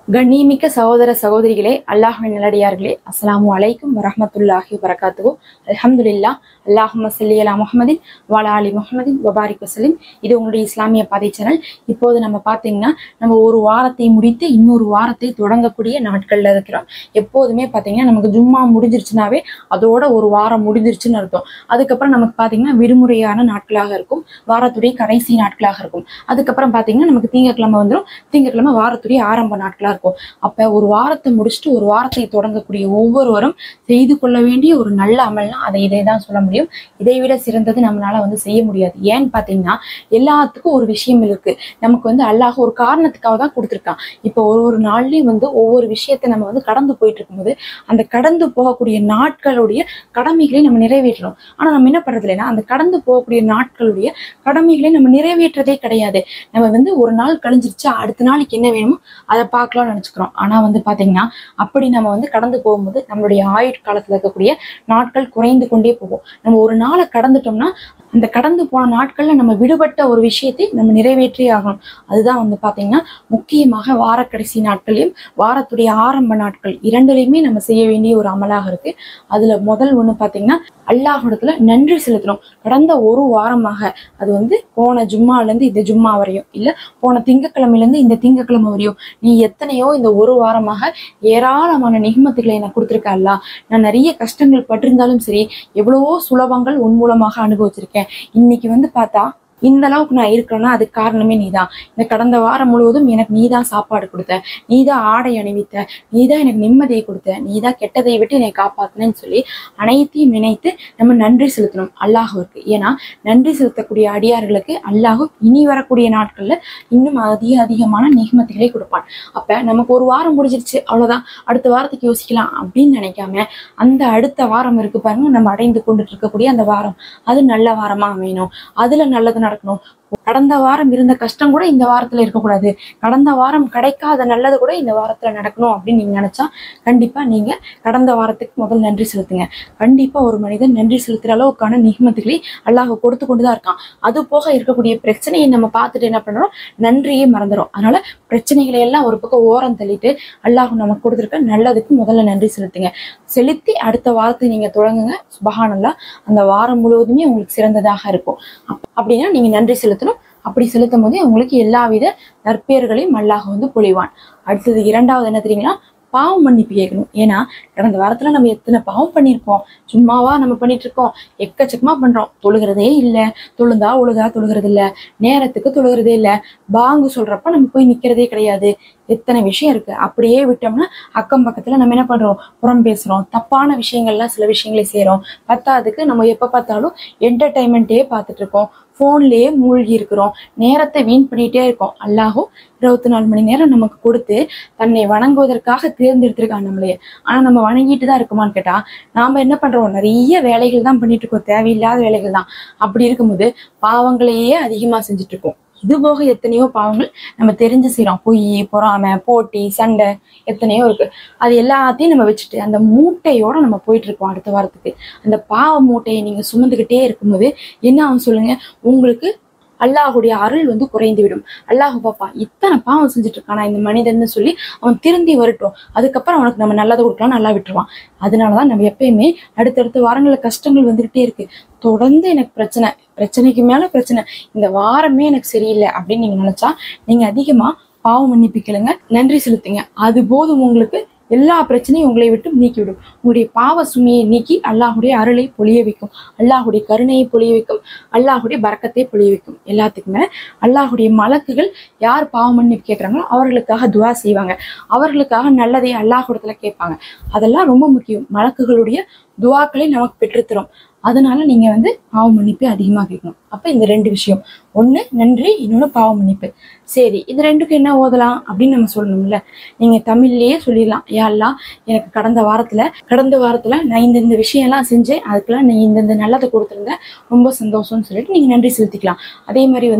கண்ணியமிக்க சகோதர சகோதரிகளே, அல்லாஹ்வின் நல்லடியார்களே, அஸ்ஸலாமு அலைக்கும் வரஹ்மத்துல்லாஹி வபரகாத்துஹு. அல்ஹம்துலில்லாஹ். அல்லாஹும்ம ஸல்லி அலா முஹம்மதின் வ அலா ஆலி முஹம்மதின் வ பாரிக் வஸல்லிம். இது உங்களுடைய இஸ்லாமிய பாதை சேனல். இப்போது நம்ம பார்த்தீங்கன்னா, நம்ம ஒரு வாரத்தை முடித்து இன்னொரு வாரத்தை தொடங்கக்கூடிய நாட்கள்ல இருக்கிறோம். எப்போதுமே பார்த்தீங்கன்னா, நமக்கு ஜும்மா முடிஞ்சிருச்சுனாவே அதோட ஒரு வாரம் முடிஞ்சிருச்சுன்னு அர்த்தம். அதுக்கப்புறம் நமக்கு பார்த்தீங்கன்னா விடுமுறையான நாட்களாக இருக்கும், வாரத்துடைய கடைசி நாட்களாக இருக்கும். அதுக்கப்புறம் பார்த்தீங்கன்னா நமக்கு திங்கட்கிழமை வந்துடும், திங்கட்கிழமை வாரத்துடைய ஆரம்ப நாட்களாக இருக்கும். அப்ப ஒரு வாரத்தை முடிச்சுட்டு ஒரு வாரத்தை தொடங்கக்கூடிய ஒவ்வொருவரும் செய்து கொள்ள வேண்டிய ஒரு நல்ல அமல்னா அதை இதைதான் சொல்ல முடியும். இதை விட சிறந்தது நம்மளால செய்ய முடியாது. ஏன்னு பாத்தீங்கன்னா, எல்லாத்துக்கும் ஒரு விஷயம் இருக்கு. நமக்கு அல்லாஹ் ஒரு காரணத்துக்காக தான் கொடுத்துருக்கான். இப்போ ஒரு நாள்லயும் ஒவ்வொரு விஷயத்தை நம்ம கடந்து போயிட்டு இருக்கும்போது அந்த கடந்து போகக்கூடிய நாட்களுடைய கடமைகளை நம்ம நிறைவேற்றணும். ஆனா நம்ம என்ன பண்றது இல்லைன்னா, அந்த கடந்து போகக்கூடிய நாட்களுடைய கடமைகளை நம்ம நிறைவேற்றதே கிடையாது. நம்ம ஒரு நாள் கழிஞ்சிருச்சா அடுத்த நாளைக்கு என்ன வேணுமோ அதை பார்க்கலாம் நினைச்சுக்கிறோம். ஆனா பாத்தீங்கன்னா, அப்படி நம்ம கடந்து போகும்போது நம்மளுடைய ஆயுட்காலத்துல இருக்கக்கூடிய நாட்கள் குறைந்து கொண்டே போகும். நம்ம ஒரு நாளை கடந்துட்டோம்னா அந்த கடந்து போன நாட்கள்ல நம்ம விடுபட்ட ஒரு விஷயத்தை நம்ம நிறைவேற்றியே ஆகணும். அதுதான் பாத்தீங்கன்னா முக்கியமாக வார கடைசி நாட்களையும் வாரத்துடைய ஆரம்ப நாட்கள் இரண்டுலையுமே நம்ம செய்ய வேண்டிய ஒரு அமலாக இருக்கு. அதுல முதல் ஒண்ணு பாத்தீங்கன்னா, அல்லாஹ்விடத்துல நன்றி செலுத்தணும். கடந்த ஒரு வாரமாக அது போன ஜும்மால இருந்து இந்த ஜும்மா வரையும், இல்ல போன திங்கக்கிழமையில இருந்து இந்த திங்கக்கிழமை வரையும் நீ எத்தனையோ இந்த ஒரு வாரமாக ஏராளமான நிகமத்துகளை எனக்கு கொடுத்துருக்க அல்லா. நான் நிறைய கஷ்டங்கள் பட்டிருந்தாலும் சரி, எவ்வளவோ சுலபங்கள் உன் மூலமாக அனுபவிச்சிருக்கேன். இன்னைக்கு பார்த்தா இந்த அளவுக்கு நான் இருக்கிறேன்னா அதுக்கு காரணமே நீதான். இந்த கடந்த வாரம் முழுவதும் எனக்கு நீதான் சாப்பாடு கொடுத்த, நீதான் ஆடை அணிவித்த, நீதான் எனக்கு நிம்மதியை கொடுத்த, நீதான் கெட்டதை விட்டு என்னை காப்பாத்தினேன்னு சொல்லி அனைத்தையும் நினைத்து நம்ம நன்றி செலுத்தணும் அல்லாஹுவிற்கு. ஏன்னா நன்றி செலுத்தக்கூடிய அடியார்களுக்கு அல்லாஹு இனி வரக்கூடிய நாட்கள்ல இன்னும் அதிகமான நிகமத்துகளை கொடுப்பான். அப்ப நமக்கு ஒரு வாரம் முடிஞ்சிருச்சு, அவ்வளவுதான், அடுத்த வாரத்துக்கு யோசிக்கலாம் அப்படின்னு நினைக்காம அந்த அடுத்த வாரம் இருக்கு பாருங்க, நம்ம அடைந்து கொண்டு இருக்கக்கூடிய அந்த வாரம் அது நல்ல வாரமா அமையணும். அதுல நல்லது நடக்கணும். கடந்த வாரம் இருந்த கஷ்டம் கூட இந்த வாரத்துல இருக்கக்கூடாது, கடந்த வாரம் கிடைக்காத நல்லது கூட இந்த வாரத்துல நடக்கணும் அப்படின்னு நீங்க நினைச்சா கண்டிப்பா நீங்க கடந்த வாரத்துக்கு முதல் நன்றி செலுத்துங்க. கண்டிப்பா ஒரு மனிதன் நன்றி செலுத்துற அளவுக்கான நிகமத்துகளை அல்லாஹ் கொடுத்து கொண்டுதான் இருக்கான். அது போக இருக்கக்கூடிய பிரச்சனையை நம்ம பார்த்துட்டு என்ன பண்றோம், நன்றியே மறந்துடும். அதனால பிரச்சனைகளை எல்லாம் ஒரு பக்கம் ஓரம் தள்ளிட்டு அல்லாஹ் நமக்கு கொடுத்துருக்க நல்லதுக்கு முதல்ல நன்றி செலுத்துங்க. செலுத்தி அடுத்த வாரத்தை நீங்க தொடங்குங்க. சுபஹானல்லாஹ், அந்த வாரம் முழுவதுமே உங்களுக்கு சிறந்ததாக இருக்கும். அப்படின்னா நீங்க நன்றி செலுத்தணும். அப்படி செலுத்தும் போதே உங்களுக்கு எல்லாவித நற்பெயர்களையும் அல்லாஹ் பொழிவான். அடுத்தது இரண்டாவது என்ன தெரியுங்களா, பாவம் மன்னிப்பு கேட்கணும். ஏன்னா கடந்த வாரத்துல நம்ம எத்தனை பாவம் பண்ணியிருப்போம், சும்மாவா நம்ம பண்ணிட்டு இருக்கோம், எக்கச்சக்கமா பண்றோம். தொழுகிறதே இல்லை, தொழுந்தா ஒழுகா தொழுகிறது இல்லை, நேரத்துக்கு தொழுகிறதே இல்லை, பாங்கு சொல்றப்ப நம்ம போய் நிக்கிறதே கிடையாது. எத்தனை விஷயம் இருக்கு. அப்படியே விட்டோம்னா அக்கம் பக்கத்துல நம்ம என்ன பண்றோம், புறம் பேசுறோம், தப்பான விஷயங்கள்லாம் சில விஷயங்களை செய்யறோம். பத்தாவதுக்கு நம்ம எப்ப பார்த்தாலும் என்டர்டைன்மெண்ட்டே பார்த்துட்டு இருக்கோம், போன்லயே மூழ்கி இருக்கிறோம், நேரத்தை வீண் பண்ணிட்டே இருக்கோம். அல்லாஹும் 24 மணி நேரம் நமக்கு கொடுத்து தன்னை வணங்குவதற்காக தேர்ந்தெடுத்திருக்கான் நம்மளையே. ஆனா நம்ம வணங்கிட்டு தான் இருக்குமான்னு கேட்டா நாம என்ன பண்றோம், நிறைய வேலைகள் தான் பண்ணிட்டு இருக்கோம், தேவையில்லாத வேலைகள் தான். அப்படி இருக்கும்போது பாவங்களையே அதிகமா செஞ்சுட்டு இருக்கோம். இது போக எத்தனையோ பாவங்கள் நம்ம தெரிஞ்சு செய்யறோம். பொய், பொறாமை, போட்டி, சண்டை எத்தனையோ இருக்கு. அது எல்லாத்தையும் நம்ம வச்சுட்டு அந்த மூட்டையோட நம்ம போயிட்டு இருக்கோம் அடுத்த வாரத்துக்கு. அந்த பாவ மூட்டையை நீங்க சுமந்துகிட்டே இருக்கும்போது என்ன ஆகும் சொல்லுங்க, உங்களுக்கு அல்லாஹுடைய அருள் குறைந்து விடும். அல்லாஹு பாப்பா இத்தனை பாவம் செஞ்சுட்டு இருக்கானா இந்த மனிதன்னு சொல்லி அவன் திருந்தி வரட்டும், அதுக்கப்புறம் அவனுக்கு நம்ம நல்லதை கொடுக்கலாம், நல்லா விட்டுருவான். அதனாலதான் நம்ம எப்பயுமே அடுத்தடுத்த வாரங்கள கஷ்டங்கள் வந்துகிட்டே இருக்கு, தொடர்ந்து எனக்கு பிரச்சனைக்கு மேல பிரச்சனை, இந்த வாரமே எனக்கு சரியில்லை அப்படின்னு நீங்க நினைச்சா நீங்க அதிகமா பாவம் மன்னிப்பிக்கலுங்க, நன்றி செலுத்துங்க. அது போதும், உங்களுக்கு எல்லா பிரச்சனையும் உங்களை விட்டு நீக்கிவிடும். உங்களுடைய பாவ சுமையை நீக்கி அல்லாஹுடைய அருளை பொழிய வைக்கும், அல்லாஹுடைய கருணையை பொழிய வைக்கும், அல்லாஹுடைய பரக்கத்தை பொழிய வைக்கும். எல்லாத்துக்குமே அல்லாஹுடைய மலக்குகள் யார் பாவ மன்னிப்பு கேட்கறாங்களோ அவர்களுக்காக துவா செய்வாங்க, அவர்களுக்காக நல்லதை அல்லாஹ்விடத்துல கேட்பாங்க. அதெல்லாம் ரொம்ப முக்கியம். மலக்குகளுடைய துவாக்களை நமக்கு பெற்றுத்தரும். அதனால நீங்க பாவ மன்னிப்பு அதிகமா கேட்கணும். அப்ப இந்த ரெண்டு விஷயம், ஒண்ணு நன்றி, இன்னொன்னு பாவ மன்னிப்பு. சரி, இது ரெண்டுக்கும் என்ன ஓதலாம் அப்படின்னு நம்ம சொல்லணும்ல. நீங்க தமிழ்லயே சொல்லிடலாம், யா அல்லாஹ் எனக்கு கடந்த வாரத்துல நான் இந்த விஷயம் எல்லாம் செஞ்சேன், அதுக்கெல்லாம் நீ இந்த நல்லதை கொடுத்துருந்த, ரொம்ப சந்தோஷம்னு சொல்லிட்டு நீங்க நன்றி செலுத்திக்கலாம். அதே மாதிரி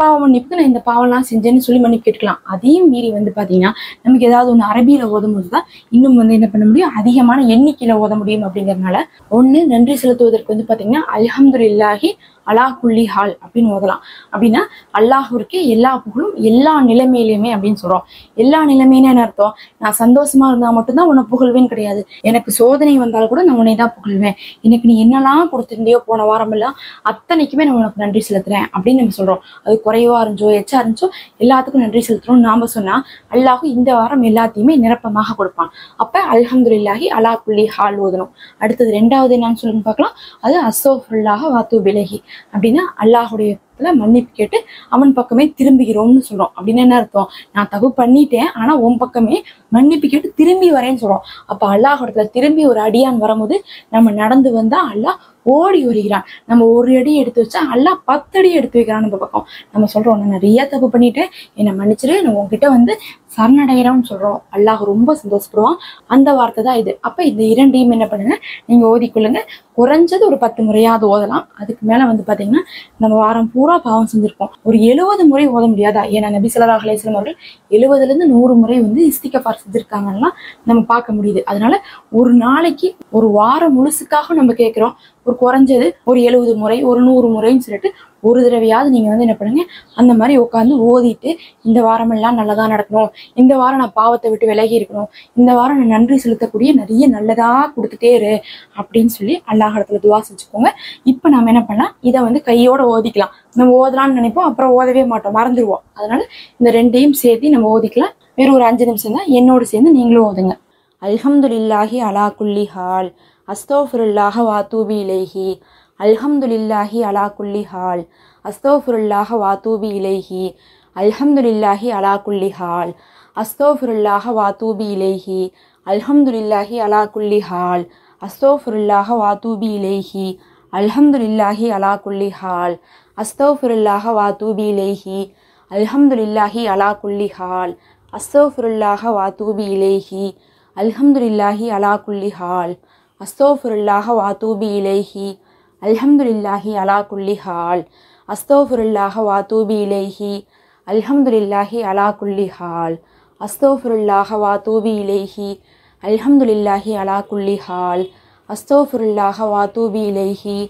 பாவ மன்னிப்புக்கு நான் இந்த பாவம்லாம் செஞ்சேன்னு சொல்லி மன்னிப்பு கேட்கலாம். அதையும் மீறி பாத்தீங்கன்னா நமக்கு ஏதாவது ஒண்ணு அரபியில ஓதும் போதுதான் இன்னும் என்ன பண்ண முடியும், அதிகமான எண்ணிக்கையில ஓத முடியும். அப்படிங்கறதுனால ஒண்ணு நன்றி செலுத்துவதற்கு பாத்தீங்கன்னா அல்ஹம்துலில்லாஹி அலா குல்லி ஹால் அப்படின்னு ஓதலாம். அப்படின்னா அல்லாஹ்விற்கே எல்லா புகழும் எல்லா நிலைமையிலுமே அப்படின்னு சொல்றோம். எல்லா நிலைமைன்னு என்ன அர்த்தம்? நான் சந்தோஷமா இருந்தா மட்டும்தான் உன்னை புகழ்வேன்னு கிடையாது. எனக்கு சோதனை வந்தாலும் கூட நான் உன்னை தான் புகழ்வேன். எனக்கு நீ என்னெல்லாம் கொடுத்திருந்தியோ போன வாரம் எல்லாம் அத்தனைக்குமே நான் உனக்கு நன்றி செலுத்துறேன் அப்படின்னு நம்ம சொல்றோம். அது குறைவா இருந்துச்சோ எச்சா இருந்துச்சோ எல்லாத்துக்கும் நன்றி செலுத்துறோம் நாம சொன்னா அல்லாஹ் இந்த வாரம் எல்லாத்தையுமே நிரப்பமாக கொடுப்பான். அப்ப அல்ஹம்துலில்லாஹி அலா குல்லி ஹால் ஓதணும். அடுத்தது ரெண்டாவது என்னன்னு சொல்லி பார்க்கலாம். அது அஸ்தக்ஃபிருல்லாஹ வஅத்தூபு இலைஹி அப்படின்னா அல்லாஹுடைய மன்னிப்பு கேட்டு அவன் பக்கமே திரும்புகிறோம்னு சொல்றோம். அப்படின்னு என்ன அர்த்தம்? நான் தப்பு பண்ணிட்டேன், ஆனா உன் பக்கமே மன்னிப்பு கேட்டு திரும்பி வரேன்னு சொல்றோம். அப்ப அல்லாஹ் திரும்பி ஒரு அடியான் வரும்போது நம்ம நடந்து வந்தா அல்லாஹ் ஓடி வருகிறான். நம்ம ஒரு அடி எடுத்து வச்சா அல்லாஹ் 10 அடி எடுத்து வைக்கிறான் நம்ம பக்கம். நம்ம சொல்றோம் நான் நிறைய தப்பு பண்ணிட்டேன், என்னை மன்னிச்சிரு, நான் உங்ககிட்ட சரணடைகிறோம்னு சொல்றோம். அல்லாஹ் ரொம்ப சந்தோஷப்படுவான். அந்த வார்த்தை தான் இது. அப்ப இந்த இரண்டையும் என்ன பண்ணுங்க, நீங்க ஓதிக்கொள்ளுங்க. குறைஞ்சது ஒரு 10 முறையாவது ஓதலாம். அதுக்கு மேல பாத்தீங்கன்னா நம்ம வாரம் பூரா பாவம் செஞ்சிருப்போம். ஒரு 70 முறை ஓத முடியாதா? ஏன்னா நபி ஸல்லல்லாஹு அலைஹி வஸல்லம் அவர்கள் 70ல இருந்து 100 முறை இஸ்திக்ஃபார் செஞ்சிருக்காங்கன்னா நம்ம பார்க்க முடியுது. அதனால ஒரு நாளைக்கு ஒரு வாரம் முழுசுக்காக நம்ம கேட்கிறோம். ஒரு குறைஞ்சது ஒரு 70 முறை ஒரு 100 முறைன்னு சொல்லிட்டு ஒரு தடவையாவது நீங்க என்ன பண்ணுங்க, அந்த மாதிரி உட்காந்து ஓதிட்டு இந்த வாரம் எல்லாம் நல்லதா நடக்கணும், இந்த வாரம் நான் பாவத்தை விட்டு விலகி இருக்கணும், இந்த வாரம் நான் நன்றி செலுத்தக்கூடிய நிறைய நல்லதா கொடுத்துட்டே இரு அப்படின்னு சொல்லி அல்லாஹ் இடத்துல துவா செஞ்சுக்கோங்க. இப்ப நாம என்ன பண்ணலாம், இதை கையோட ஓதிக்கலாம். நம்ம ஓதலாம்னு நினைப்போம், அப்புறம் ஓதவே மாட்டோம், மறந்துடுவோம். அதனால இந்த ரெண்டையும் சேர்த்து நம்ம ஓதிக்கலாம். வேற ஒரு 5 நிமிஷம் தான் என்னோடு சேர்ந்து நீங்களும் ஓதுங்க. அல்ஹம்துலில்லாஹி அலா குல்லி ஹால் அஸ்தக்ஃபிருல்லாஹ வஅத்தூபு இலைஹி அல்ஹம்துலில்லாஹி அலா குல்லி ஹால் அஸ்தக்ஃபிருல்லாஹ வஅத்தூபு இலைஹி அல்ஹம்துலில்லாஹி அலா குல்லி ஹால் அஸ்தக்ஃபிருல்லாஹ வஅத்தூபு இலைஹி அல்ஹம்துலில்லாஹி அலா குல்லி ஹால் அஸ்தக்ஃபிருல்லாஹ வஅத்தூபு இலைஹி அல்ஹம்துலில்லாஹி அலா குல்லி ஹால் அஸ்தக்ஃபிருல்லாஹ வஅத்தூபு இலைஹி அல்ஹம்துலில்லாஹி அலா குல்லி ஹால் அஸ்தக்ஃபிருல்லாஹ வஅத்தூபு இலைஹி அல்ஹம்துலில்லாஹி அலா குல்லி ஹால் அஸ்தக்ஃபிருல்லாஹ வஅத்தூபு இலைஹி அல்ஹம்துலில்லாஹி அலா குல்லி ஹால் அஸ்தக்ஃபிருல்லாஹ வஅத்தூபு இலைஹி அல்ஹம்துலில்லாஹி அலா குல்லி ஹால் அஸ்தக்ஃபிருல்லாஹ வஅத்தூபு இலைஹி அல்ஹம்துலில்லாஹி அலா குல்லி ஹால் அஸ்தக்ஃபிருல்லாஹ வஅத்தூபு இலைஹி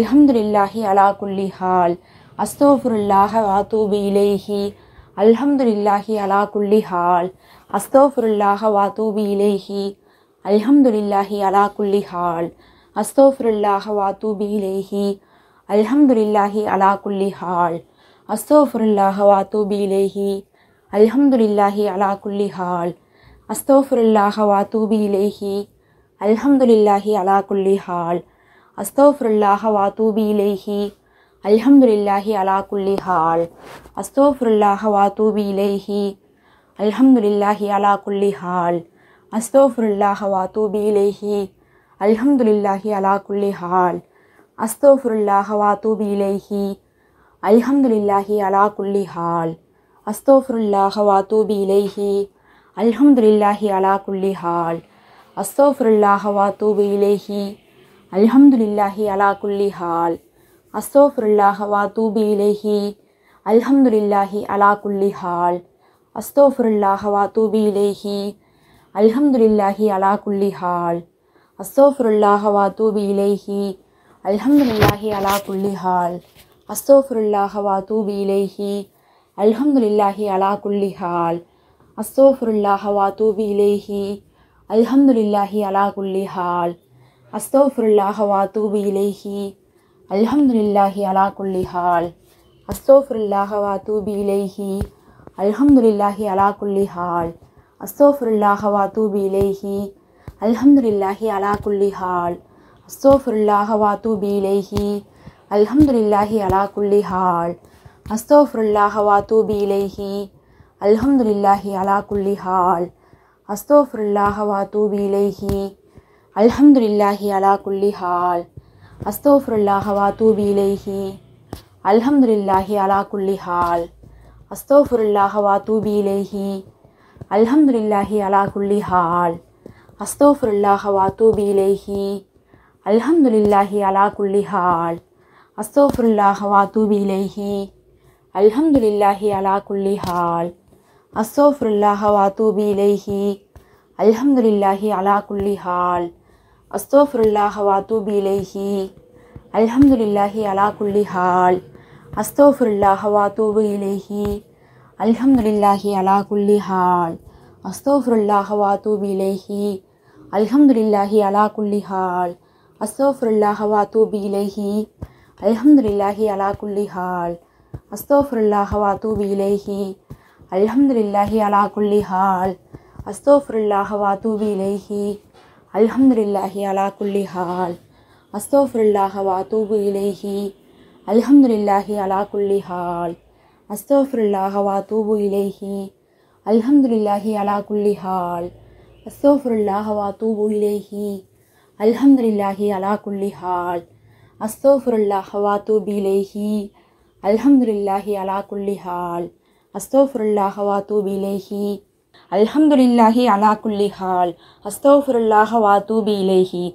அல்ஹம்துலில்லாஹி அலா குல்லி ஹால் அஸ்தக்ஃபிருல்லாஹ வஅத்தூபு இலைஹி அல்ஹம்துலில்லாஹி அலா குல்லி ஹால் அஸ்தக்ஃபிருல்லாஹ வஅத்தூபு இலைஹி அல்ஹம்துலில்லாஹி அலா குல்லி ஹால் அஸ்தக்ஃபிருல்லாஹ வஅத்தூபு இலைஹி அல்ஹம்துலில்லாஹி அலா குல்லி ஹால் அஸ்தக்ஃபிருல்லாஹ வஅத்தூபு இலைஹி அல்ஹம்துலில்லாஹி அலா குல்லி ஹால் அஸ்தக்ஃபிருல்லாஹ வஅத்தூபு இலைஹி அல்ஹம்துலில்லாஹி அலா குல்லி ஹால் அஸ்தக்ஃபிருல்லாஹ வஅத்தூபு இலைஹி அல்ஹம்துலில்லாஹி அலா குல்லி ஹால் அஸ்தக்ஃபிருல்லாஹ வஅத்தூபு இலைஹி அல்ஹம்துலில்லாஹி அலா குல்லி ஹால் அஸ்தக்ஃபிருல்லாஹ வஅத்தூபு இலைஹி அல்ஹம்துலில்லாஹி அலா குல்லி ஹால் அஸ்தக்ஃபிருல்லாஹ வஅத்தூபு இலைஹி அல்ஹம்துலில்லாஹி அலா குல்லி ஹால் அஸ்தக்ஃபிருல்லாஹ வஅத்தூபு இலைஹி அல்ஹம்துலில்லாஹி அலா குல்லி ஹால் அஸ்தக்ஃபிருல்லாஹ வஅத்தூபு இலைஹி அல்ஹம்துலில்லாஹி அலா குல்லி ஹால் அஸ்தக்ஃபிருல்லாஹ வஅத்தூபு இலைஹி அல்ஹம்துலில்லாஹி அலா குல்லி ஹால் அஸ்தக்ஃபிருல்லாஹ வஅத்தூபு இலைஹி அல்ஹம்துலில்லாஹி அலா குல்லி ஹால் அஸ்தக்ஃபிருல்லாஹ வஅத்தூபு இலைஹி அல்ஹம்துலில்லாஹி அலா குல்லி ஹால் அஸ்தக்ஃபிருல்லாஹ வஅத்தூபு இலைஹி அல்ஹம்துலில்லாஹி அலா குல்லி ஹால் அஸ்தக்ஃபிருல்லாஹ வஅத்தூபு இலைஹி அல்ஹம்துலில்லாஹி அலா குல்லி ஹால் அஸ்தக்ஃபிருல்லாஹ வஅத்தூபு இலைஹி அல்ஹம்துலில்லாஹி அலா குல்லி ஹால் அஸ்தக்ஃபிருல்லாஹ வஅத்தூபு இலைஹி அல்ஹம்துலில்லாஹி அலா குல்லி ஹால் அஸ்தக்ஃபிருல்லாஹ வஅத்தூபு இலைஹி அல்ஹம்துலில்லாஹி அலா குல்லி ஹால் அஸ்தக்ஃபிருல்லாஹ வஅத்தூபு இலைஹி அல்ஹம்துலில்லாஹி அலா குல்லி ஹால் அஸ்தக்ஃபிருல்லாஹ வஅத்தூபு இலைஹி அல்ஹம்துலில்லாஹி அலா குல்லி ஹால் அஸ்தக்ஃபிருல்லாஹ வஅத்தூபு இலைஹி அல்ஹம்துலில்லாஹி அலா குல்லி ஹால் அஸ்தக்ஃபிருல்லாஹ வஅத்தூபு இலைஹி அல்ஹம்துலில்லாஹி அலா குல்லி ஹால் அஸ்தக்ஃபிருல்லாஹ வஅத்தூபு இலைஹி அல்ஹம்துலில்லாஹி அலா குல்லி ஹால் அஸ்தக்ஃபிருல்லாஹ வஅத்தூபு இலைஹி அல்ஹம்துலில்லாஹி அலா குல்லி ஹால் அஸ்தக்ஃபிருல்லாஹ வஅத்தூபு இலைஹி அல்ஹம்துலில்லாஹி அலா குல்லி ஹால் அஸ்தக்ஃபிருல்லாஹ வஅத்தூபு இலைஹி அல்ஹம்துலில்லாஹி அலா குல்லி ஹால் அஸ்தக்ஃபிருல்லாஹ வஅத்தூபு இலைஹி அல்ஹம்துலில்லாஹி அலா குல்லி ஹால். அஸ்தக்ஃபிருல்லாஹ வ அத்தூபு இலைஹி. அல்ஹம்துலில்லாஹி அலா குல்லி ஹால். அஸ்தக்ஃபிருல்லாஹ வ அத்தூபு இலைஹி. அல்ஹம்துலில்லாஹி அலா குல்லி ஹால். அஸ்தக்ஃபிருல்லாஹ வ அத்தூபு இலைஹி. அல்ஹம்துலில்லாஹி அலா குல்லி ஹால். அஸ்தக்ஃபிருல்லாஹ வ அத்தூபு இலைஹி. அல்ஹம்துலில்லாஹி அலா குல்லி ஹால். அஸ்தக்ஃபிருல்லாஹ வ அத்தூபு இலைஹி. அல்ஹம்துலில்லாஹி அலா குல்லி ஹால். அஸ்தக்ஃபிருல்லாஹ வ அத்தூபு இலைஹி. அல்ஹம்துலில்லாஹி அலா குல்லி ஹால். அஸ்தக்ஃபிருல்லாஹ வ அத்தூபு இலைஹி. அல்ஹம்துலில்லாஹி அலா குல்லி ஹால். அஸ்தக்ஃபிருல்லாஹ வ அத்தூபு இலைஹி. அல்ஹம்துலில்லாஹி அலா குல்லி ஹால். அஸ்தக்ஃபிருல்லாஹ வ அத்தூபு இலைஹி. அல்ஹம்துலில்லாஹி அலா குல்லி ஹால். அஸ்தக்ஃபிருல்லாஹ வ அத்தூபு இலைஹி. அல்ஹம்துலில்லாஹி அலா குல்லி ஹால். அஸ்தக்ஃபிருல்லாஹ வ அத்தூபு இலைஹி.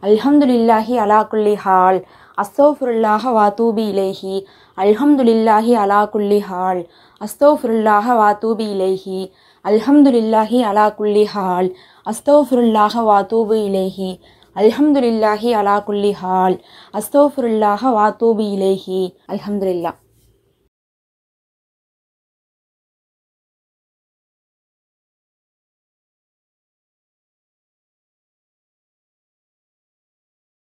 அல்ஹம்துலில்லாஹி அலா குல்லி ஹால். அஸ்தக்ஃபிருல்லாஹ வ அத்தூபு இலைஹி. அல்ஹம்துலில்லாஹி அலா குல்லி ஹால். அஸ்தக்ஃபிருல்லாஹ வ அத்தூபு இலைஹி. அல்ஹம்துலில்லாஹி அலா குல்லி ஹால். அஸ்தக்ஃபிருல்லாஹ வ அத்தூபு இலைஹி. அல்ஹம்துலில்லாஹி அலா குல்லி ஹால். அஸ்தக்ஃபிருல்லாஹ வ அத்தூபு இலைஹி. அல்ஹம்துலில்லாஹ்.